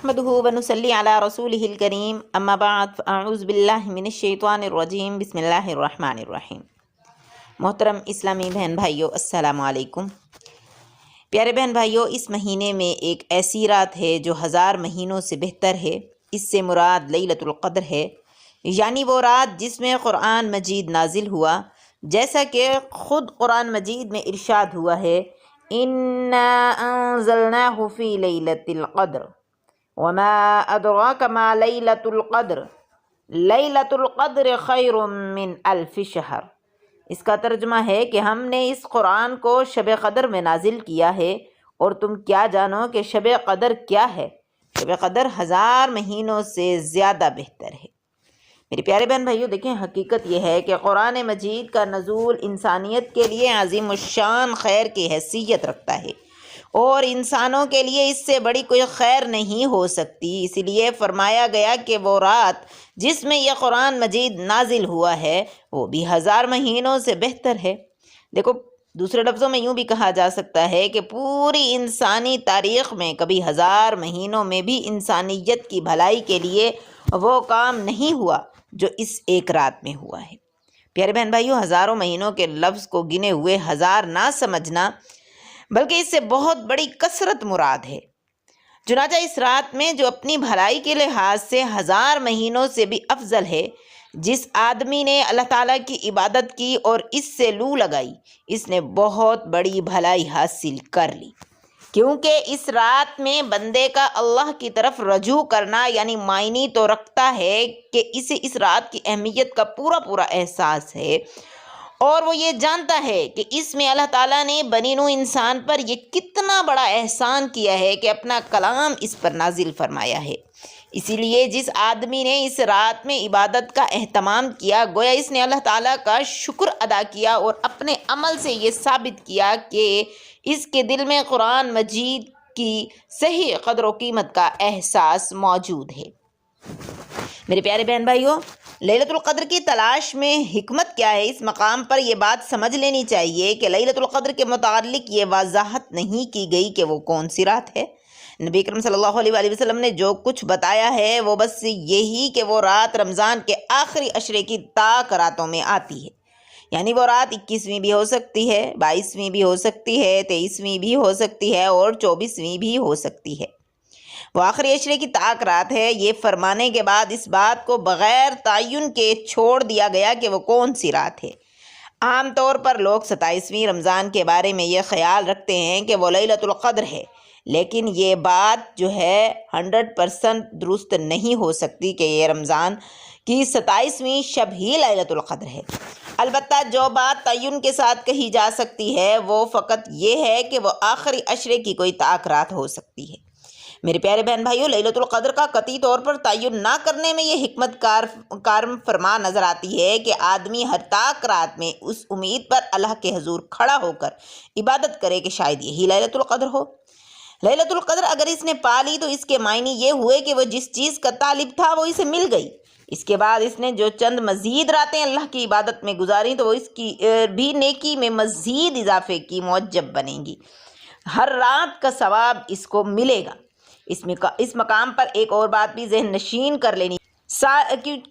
نحمده ونصلي على رسوله الكريم اما بعد فاعوذ باللہ من الشیطان الرجیم بسم اللہ الرحمن الرحیم۔ محترم اسلامی بہن بھائیوں، السلام علیکم۔ پیارے بہن بھائیوں، اس مہینے میں ایک ایسی رات ہے جو 1000 مہینوں سے بہتر ہے۔ اس سے مراد لیلۃ القدر ہے، یعنی وہ رات جس میں قرآن مجید نازل ہوا، جیسا کہ خود قرآن مجید میں ارشاد ہوا ہے، اِنَّا أَنزَلْنَاهُ فِي لَيْلَةِ الْقَدْرِ وَمَا أَدْرَاكَ مَا لَيْلَةُ الْقَدْرِ لَيْلَةُ الْقَدْرِ خَيْرٌ مِّنْ أَلْفِ شَهْرٍ۔ اس کا ترجمہ ہے کہ ہم نے اس قرآن کو شب قدر میں نازل کیا ہے، اور تم کیا جانو کہ شب قدر کیا ہے؟ شب قدر 1000 مہینوں سے زیادہ بہتر ہے۔ میرے پیارے بہن بھائیوں، دیکھیں، حقیقت یہ ہے کہ قرآن مجید کا نزول انسانیت کے لیے عظیم الشان خیر کی حیثیت رکھتا ہے، اور انسانوں کے لیے اس سے بڑی کوئی خیر نہیں ہو سکتی۔ اس لیے فرمایا گیا کہ وہ رات جس میں یہ قرآن مجید نازل ہوا ہے وہ بھی 1000 مہینوں سے بہتر ہے۔ دیکھو، دوسرے لفظوں میں یوں بھی کہا جا سکتا ہے کہ پوری انسانی تاریخ میں کبھی 1000 مہینوں میں بھی انسانیت کی بھلائی کے لیے وہ کام نہیں ہوا جو اس ایک رات میں ہوا ہے۔ پیارے بہن بھائیوں، ہزاروں مہینوں کے لفظ کو گنے ہوئے 1000 نہ سمجھنا، بلکہ اس سے بہت بڑی کثرت مراد ہے۔ چنانچہ اس رات میں جو اپنی بھلائی کے لحاظ سے 1000 مہینوں سے بھی افضل ہے، جس آدمی نے اللہ تعالیٰ کی عبادت کی اور اس سے لو لگائی، اس نے بہت بڑی بھلائی حاصل کر لی، کیونکہ اس رات میں بندے کا اللہ کی طرف رجوع کرنا یعنی معنی تو رکھتا ہے کہ اسے اس رات کی اہمیت کا پورا احساس ہے، اور وہ یہ جانتا ہے کہ اس میں اللہ تعالیٰ نے بنی نوع انسان پر یہ کتنا بڑا احسان کیا ہے کہ اپنا کلام اس پر نازل فرمایا ہے۔ اسی لیے جس آدمی نے اس رات میں عبادت کا اہتمام کیا، گویا اس نے اللہ تعالیٰ کا شکر ادا کیا اور اپنے عمل سے یہ ثابت کیا کہ اس کے دل میں قرآن مجید کی صحیح قدر و قیمت کا احساس موجود ہے۔ میرے پیارے بہن بھائیوں، لیلۃ القدر کی تلاش میں حکمت کیا ہے؟ اس مقام پر یہ بات سمجھ لینی چاہیے کہ لیلۃ القدر کے متعلق یہ وضاحت نہیں کی گئی کہ وہ کون سی رات ہے۔ نبی اکرم صلی اللہ علیہ وآلہ وسلم نے جو کچھ بتایا ہے وہ بس یہی کہ وہ رات رمضان کے آخری عشرے کی طاق راتوں میں آتی ہے، یعنی وہ رات 21ویں بھی ہو سکتی ہے، 22ویں بھی ہو سکتی ہے، 23ویں بھی ہو سکتی ہے، اور 24ویں بھی ہو سکتی ہے۔ وہ آخری عشرے کی طاق رات ہے۔ یہ فرمانے کے بعد اس بات کو بغیر تعین کے چھوڑ دیا گیا کہ وہ کون سی رات ہے۔ عام طور پر لوگ 27ویں رمضان کے بارے میں یہ خیال رکھتے ہیں کہ وہ لیلۃ القدر ہے، لیکن یہ بات جو ہے 100% درست نہیں ہو سکتی کہ یہ رمضان کی 27ویں شب ہی لیلۃ القدر ہے۔ البتہ جو بات تعین کے ساتھ کہی جا سکتی ہے وہ فقط یہ ہے کہ وہ آخری عشرے کی کوئی طاق رات ہو سکتی ہے۔ میرے پیارے بہن بھائیوں، لیلۃ القدر کا قطعی طور پر تعین نہ کرنے میں یہ حکمت کار فرما نظر آتی ہے کہ آدمی ہر طاق رات میں اس امید پر اللہ کے حضور کھڑا ہو کر عبادت کرے کہ شاید یہی لیلۃ القدر ہو۔ لیلۃ القدر اگر اس نے پا لی تو اس کے معنی یہ ہوئے کہ وہ جس چیز کا طالب تھا وہ اسے مل گئی۔ اس کے بعد اس نے جو چند مزید راتیں اللہ کی عبادت میں گزاری تو وہ اس کی بھی نیکی میں مزید اضافے کی موجب بنیں گی۔ ہر رات کا ثواب اس کو ملے گا۔ اس مقام پر ایک اور بات بھی ذہن نشین کر لینی،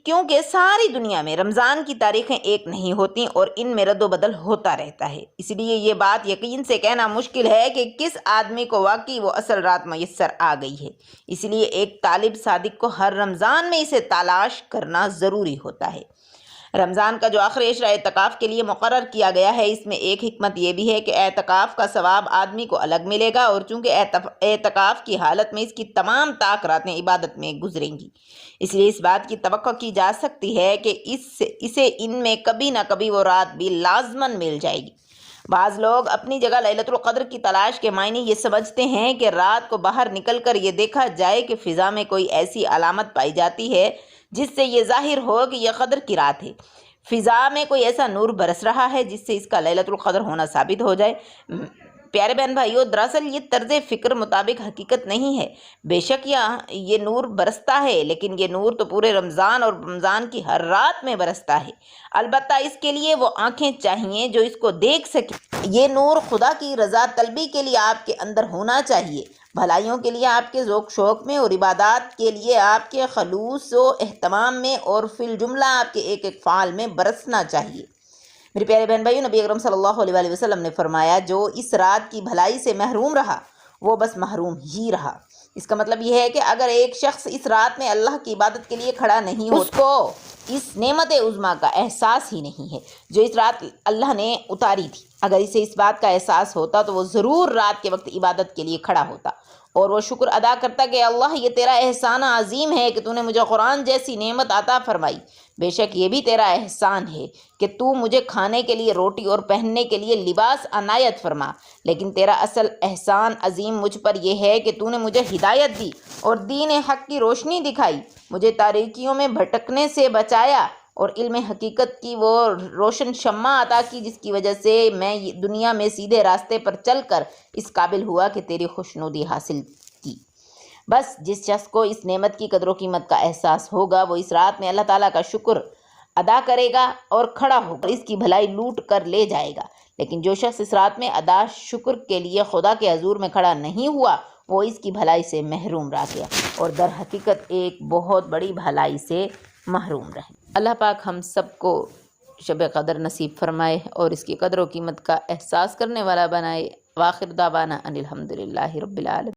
کیونکہ ساری دنیا میں رمضان کی تاریخیں ایک نہیں ہوتی اور ان میں رد و بدل ہوتا رہتا ہے۔ اس لیے یہ بات یقین سے کہنا مشکل ہے کہ کس آدمی کو واقعی وہ اصل رات میسر آ گئی ہے۔ اس لیے ایک طالب صادق کو ہر رمضان میں اسے تلاش کرنا ضروری ہوتا ہے۔ رمضان کا جو آخری عشرہ اعتکاف کے لیے مقرر کیا گیا ہے، اس میں ایک حکمت یہ بھی ہے کہ اعتکاف کا ثواب آدمی کو الگ ملے گا، اور چونکہ اعتکاف کی حالت میں اس کی تمام طاق راتیں عبادت میں گزریں گی، اس لیے اس بات کی توقع کی جا سکتی ہے کہ اسے ان میں کبھی نہ کبھی وہ رات بھی لازماً مل جائے گی۔ بعض لوگ اپنی جگہ لیلۃ القدر کی تلاش کے معنی یہ سمجھتے ہیں کہ رات کو باہر نکل کر یہ دیکھا جائے کہ فضا میں کوئی ایسی علامت پائی جاتی ہے جس سے یہ ظاہر ہو کہ یہ قدر کی رات ہے، فضا میں کوئی ایسا نور برس رہا ہے جس سے اس کا لیلۃ القدر ہونا ثابت ہو جائے۔ پیارے بہن بھائیوں، دراصل یہ طرز فکر مطابق حقیقت نہیں ہے۔ بے شک یہ نور برستا ہے، لیکن یہ نور تو پورے رمضان اور رمضان کی ہر رات میں برستا ہے۔ البتہ اس کے لیے وہ آنکھیں چاہیے جو اس کو دیکھ سکیں۔ یہ نور خدا کی رضا طلبی کے لیے آپ کے اندر ہونا چاہیے۔ بھلائیوں کے لیے آپ کے ذوق شوق میں اور عبادات کے لیے آپ کے خلوص و اہتمام میں اور فی الجملہ آپ کے ایک ایک فعال میں برسنا چاہیے۔ میرے پیارے بہن بھائیوں، نبی اکرم صلی اللہ علیہ وآلہ وسلم نے فرمایا جو اس رات کی بھلائی سے محروم رہا وہ بس محروم ہی رہا۔ اس کا مطلب یہ ہے کہ اگر ایک شخص اس رات میں اللہ کی عبادت کے لیے کھڑا نہیں ہو، اس کو اس نعمت عظمیٰ کا احساس ہی نہیں ہے جو اس رات اللہ نے اتاری تھی۔ اگر اسے اس بات کا احساس ہوتا تو وہ ضرور رات کے وقت عبادت کے لیے کھڑا ہوتا اور وہ شکر ادا کرتا کہ اللہ یہ تیرا احسان عظیم ہے کہ تو نے مجھے قرآن جیسی نعمت عطا فرمائی۔ بے شک یہ بھی تیرا احسان ہے کہ تو مجھے کھانے کے لیے روٹی اور پہننے کے لیے لباس عنایت فرما، لیکن تیرا اصل احسان عظیم مجھ پر یہ ہے کہ تو نے مجھے ہدایت دی اور دین حق کی روشنی دکھائی، مجھے تاریکیوں میں بھٹکنے سے بچایا اور علم حقیقت کی وہ روشن شمع عطا کی جس کی وجہ سے میں دنیا میں سیدھے راستے پر چل کر اس قابل ہوا کہ تیری خوشنودی حاصل کی۔ بس جس شخص کو اس نعمت کی قدر و قیمت کا احساس ہوگا وہ اس رات میں اللہ تعالیٰ کا شکر ادا کرے گا اور کھڑا ہو کر اس کی بھلائی لوٹ کر لے جائے گا، لیکن جو شخص اس رات میں ادا شکر کے لیے خدا کے حضور میں کھڑا نہیں ہوا وہ اس کی بھلائی سے محروم رہ گیا اور در حقیقت ایک بہت بڑی بھلائی سے محروم رہے۔ اللہ پاک ہم سب کو شب قدر نصیب فرمائے اور اس کی قدر و قیمت کا احساس کرنے والا بنائے۔ وآخر دعوانا ان الحمدللہ رب العالمین۔